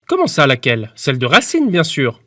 Comment ça, laquelle? Celle de Racine, bien sûr.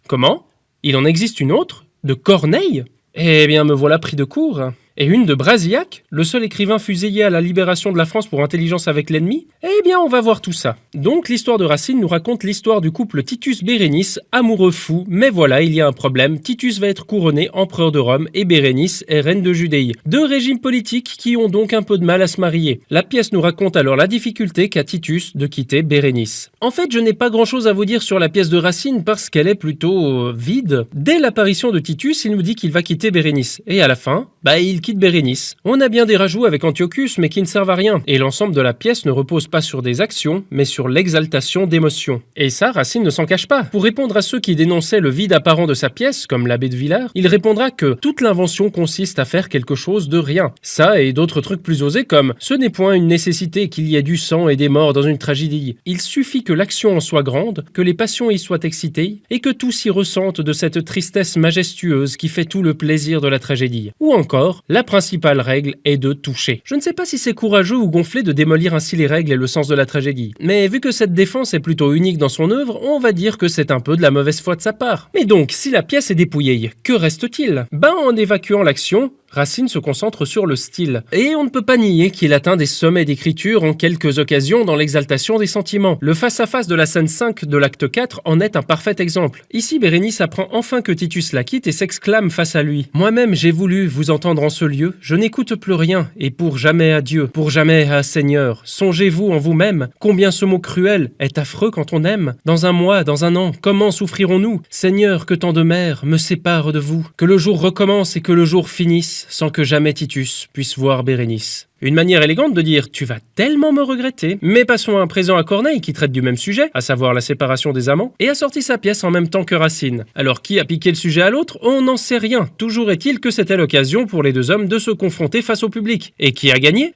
Comment? Il en existe une autre? De Corneille? Eh bien, me voilà pris de court. Et une de Brasillac, le seul écrivain fusillé à la libération de la France pour intelligence avec l'ennemi? Eh bien, on va voir tout ça. Donc, l'histoire de Racine nous raconte l'histoire du couple Titus-Bérénice, amoureux fou, mais voilà, il y a un problème. Titus va être couronné empereur de Rome et Bérénice est reine de Judée. Deux régimes politiques qui ont donc un peu de mal à se marier. La pièce nous raconte alors la difficulté qu'a Titus de quitter Bérénice. En fait, je n'ai pas grand-chose à vous dire sur la pièce de Racine parce qu'elle est plutôt vide. Dès l'apparition de Titus, il nous dit qu'il va quitter Bérénice. Et à la fin, il quitte Bérénice. On a bien des rajouts avec Antiochus, mais qui ne servent à rien. Et l'ensemble de la pièce ne repose pas sur des actions, mais sur l'exaltation d'émotions. Et ça, Racine ne s'en cache pas. Pour répondre à ceux qui dénonçaient le vide apparent de sa pièce, comme l'abbé de Villars, il répondra que toute l'invention consiste à faire quelque chose de rien. Ça et d'autres trucs plus osés comme « Ce n'est point une nécessité qu'il y ait du sang et des morts dans une tragédie. Il suffit que l'action en soit grande, que les passions y soient excitées, et que tous s'y ressentent de cette tristesse majestueuse qui fait tout le plaisir de la tragédie. » Ou encore, la principale règle est de toucher. Je ne sais pas si c'est courageux ou gonflé de démolir ainsi les règles et le sens de la tragédie. Mais vu que cette défense est plutôt unique dans son œuvre, on va dire que c'est un peu de la mauvaise foi de sa part. Mais donc, si la pièce est dépouillée, que reste-t-il? En évacuant l'action, Racine se concentre sur le style. Et on ne peut pas nier qu'il atteint des sommets d'écriture en quelques occasions dans l'exaltation des sentiments. Le face-à-face de la scène 5 de l'acte 4 en est un parfait exemple. Ici, Bérénice apprend enfin que Titus la quitte et s'exclame face à lui. « Moi-même, j'ai voulu vous entendre en ce lieu. Je n'écoute plus rien, et pour jamais à Dieu, pour jamais à Seigneur. Songez-vous en vous-même, combien ce mot cruel est affreux quand on aime. Dans un mois, dans un an, comment souffrirons-nous? Seigneur, que tant de mers me séparent de vous. Que le jour recommence et que le jour finisse, sans que jamais Titus puisse voir Bérénice. » Une manière élégante de dire « tu vas tellement me regretter ». Mais passons à présent à Corneille qui traite du même sujet, à savoir la séparation des amants, et a sorti sa pièce en même temps que Racine. Alors qui a piqué le sujet à l'autre? On n'en sait rien. Toujours est-il que c'était l'occasion pour les deux hommes de se confronter face au public. Et qui a gagné?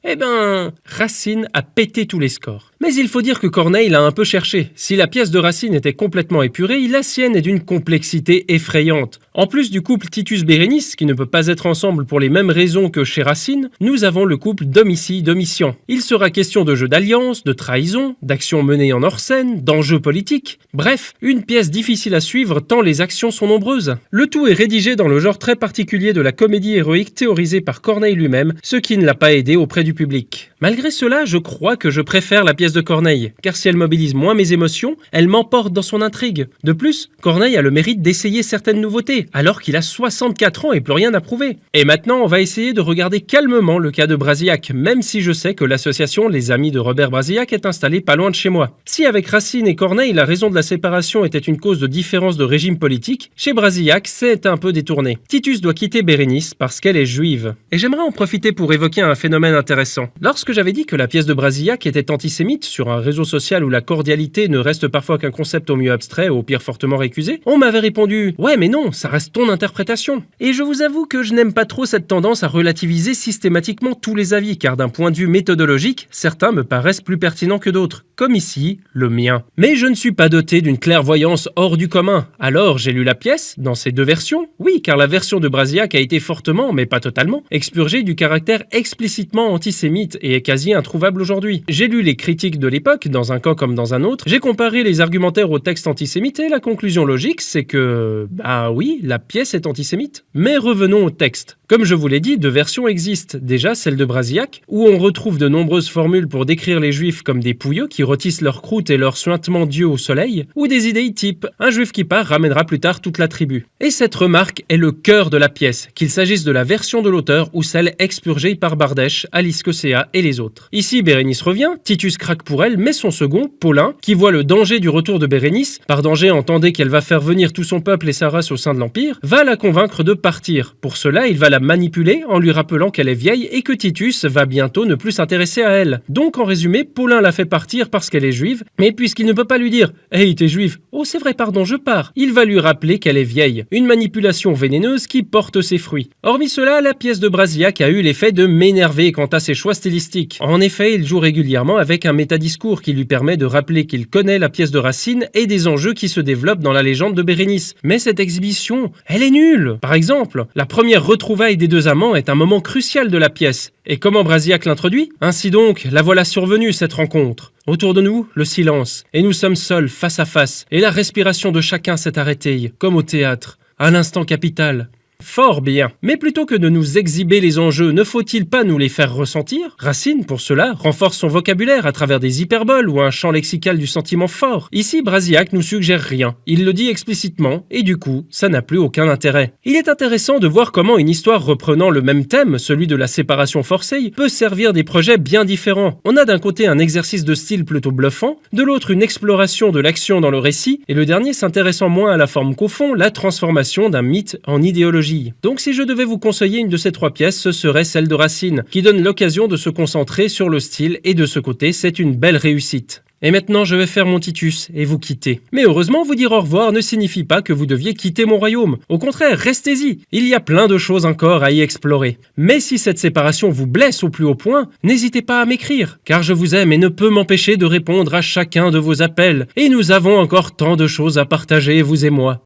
Racine a pété tous les scores. Mais il faut dire que Corneille l'a un peu cherché. Si la pièce de Racine était complètement épurée, la sienne est d'une complexité effrayante. En plus du couple Titus-Bérénice, qui ne peut pas être ensemble pour les mêmes raisons que chez Racine, nous avons le couple Domitie-Domitian. Il sera question de jeux d'alliance, de trahison, d'actions menées en hors-scène, d'enjeux politiques. Bref, une pièce difficile à suivre tant les actions sont nombreuses. Le tout est rédigé dans le genre très particulier de la comédie héroïque théorisée par Corneille lui-même, ce qui ne l'a pas aidé auprès du public. Malgré cela, je crois que je préfère la pièce de Corneille, car si elle mobilise moins mes émotions, elle m'emporte dans son intrigue. De plus, Corneille a le mérite d'essayer certaines nouveautés, alors qu'il a 64 ans et plus rien à prouver. Et maintenant, on va essayer de regarder calmement le cas de Brasillac, même si je sais que l'association Les Amis de Robert Brasillac est installée pas loin de chez moi. Si avec Racine et Corneille, la raison de la séparation était une cause de différence de régime politique, chez Brasillac, c'est un peu détourné. Titus doit quitter Bérénice parce qu'elle est juive. Et j'aimerais en profiter pour évoquer un phénomène intéressant. Lorsque j'avais dit que la pièce de Brasillac était antisémite sur un réseau social où la cordialité ne reste parfois qu'un concept au mieux abstrait, au pire fortement récusé, on m'avait répondu « Ouais mais non, ça reste ton interprétation ». Et je vous avoue que je n'aime pas trop cette tendance à relativiser systématiquement tous les avis, car d'un point de vue méthodologique, certains me paraissent plus pertinents que d'autres, comme ici, le mien. Mais je ne suis pas doté d'une clairvoyance hors du commun. Alors j'ai lu la pièce, dans ses deux versions, oui, car la version de Brasillac a été fortement, mais pas totalement, expurgée du caractère explicitement antisémite et est quasi introuvable aujourd'hui. J'ai lu les critiques de l'époque, dans un camp comme dans un autre, j'ai comparé les argumentaires au texte antisémite et la conclusion logique, c'est que, oui, la pièce est antisémite. Mais revenons au texte. Comme je vous l'ai dit, deux versions existent. Déjà celle de Brasillac, où on retrouve de nombreuses formules pour décrire les juifs comme des pouilleux qui rôtissent leur croûte et leur suintement Dieu au soleil, ou des idées type « un juif qui part ramènera plus tard toute la tribu ». Et cette remarque est le cœur de la pièce, qu'il s'agisse de la version de l'auteur ou celle expurgée par Bardèche, Alice Cossea et les autres. Ici, Bérénice revient, Titus craque pour elle, mais son second, Paulin, qui voit le danger du retour de Bérénice, par danger entendez qu'elle va faire venir tout son peuple et sa race au sein de l'Empire, va la convaincre de partir. Pour cela, il va la manipuler en lui rappelant qu'elle est vieille et que Titus va bientôt ne plus s'intéresser à elle. Donc en résumé, Paulin la fait partir parce qu'elle est juive, mais puisqu'il ne peut pas lui dire « Hey, t'es juive ?»« Oh, c'est vrai, pardon, je pars », il va lui rappeler qu'elle est vieille. Une manipulation vénéneuse qui porte ses fruits. Hormis cela, la pièce de Brasillac a eu l'effet de m'énerver quant à ses choix stylistiques. En effet, il joue régulièrement avec un métadiscours qui lui permet de rappeler qu'il connaît la pièce de Racine et des enjeux qui se développent dans la légende de Bérénice. Mais cette exhibition, elle est nulle. Par exemple, la première retrouvaille des deux amants est un moment crucial de la pièce. Et comment Brasillac l'introduit? Ainsi donc, la voilà survenue cette rencontre. Autour de nous, le silence. Et nous sommes seuls, face à face. Et la respiration de chacun s'est arrêtée, comme au théâtre, à l'instant capital. Fort bien. Mais plutôt que de nous exhiber les enjeux, ne faut-il pas nous les faire ressentir? Racine, pour cela, renforce son vocabulaire à travers des hyperboles ou un champ lexical du sentiment fort. Ici, Brasillac nous suggère rien. Il le dit explicitement, et du coup, ça n'a plus aucun intérêt. Il est intéressant de voir comment une histoire reprenant le même thème, celui de la séparation forcée, peut servir des projets bien différents. On a d'un côté un exercice de style plutôt bluffant, de l'autre une exploration de l'action dans le récit, et le dernier s'intéressant moins à la forme qu'au fond, la transformation d'un mythe en idéologie. Donc si je devais vous conseiller une de ces trois pièces, ce serait celle de Racine, qui donne l'occasion de se concentrer sur le style et de ce côté, c'est une belle réussite. Et maintenant, je vais faire mon Titus et vous quitter. Mais heureusement, vous dire au revoir ne signifie pas que vous deviez quitter mon royaume. Au contraire, restez-y. Il y a plein de choses encore à y explorer. Mais si cette séparation vous blesse au plus haut point, n'hésitez pas à m'écrire, car je vous aime et ne peux m'empêcher de répondre à chacun de vos appels. Et nous avons encore tant de choses à partager, vous et moi.